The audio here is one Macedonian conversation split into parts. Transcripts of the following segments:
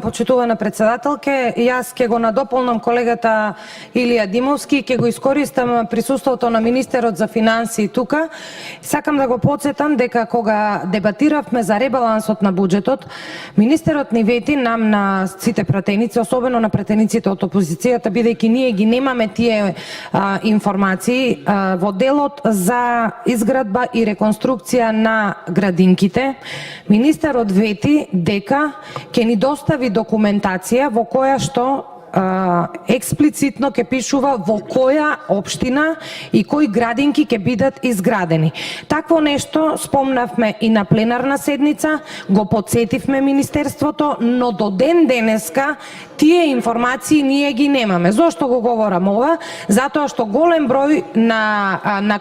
Почитувана председателке, јас ќе го надополнам колегата Илија Димовски, ќе го искористам присуството на министерот за финансии тука. Сакам да го подсетам дека кога дебатиравме за ребалансот на буџетот, министерот ни вети нам на сите пратеници, особено на пратениците од опозицијата, бидејќи ние ги немаме тие информации во делот за изградба и реконструкција на градинките. Министерот вети дека ќе ни достави документација во која што експлицитно ќе пишува во која општина и кои градинки ќе бидат изградени. Такво нешто спомнавме и на пленарна седница, го подсетивме министерството, но до ден денеска тие информации ние ги немаме. Зошто го говорам ова? Затоа што голем број на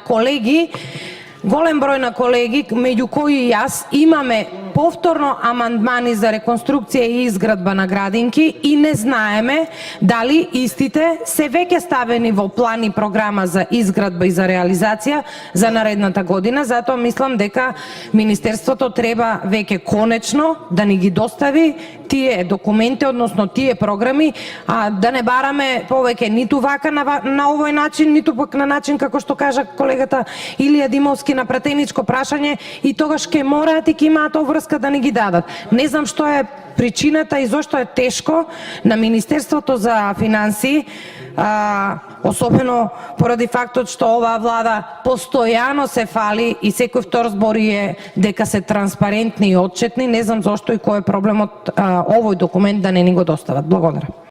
колеги, меѓу кои и јас, имаме повторно амандмани за реконструкција и изградба на градинки и не знаеме дали истите се веќе ставени во план и програма за изградба и за реализација за наредната година. Затоа мислам дека министерството треба веќе конечно да ни ги достави тие документи, односно тие програми, да не бараме повеќе ниту вака на овој начин, ниту пак на начин како што кажа колегата Илија Димовски на пратеничко прашање, и тогаш ќе мораат и ќе имаат обврска да ни ги дадат. Не знам што е причината и зошто е тешко на Министерството за финансии, особено поради фактот што оваа влада постојано се фали и секој втор збори е дека се транспарентни и отчетни. Не знам зошто и кој е проблемот овој документ да не ни го достават. Благодарам.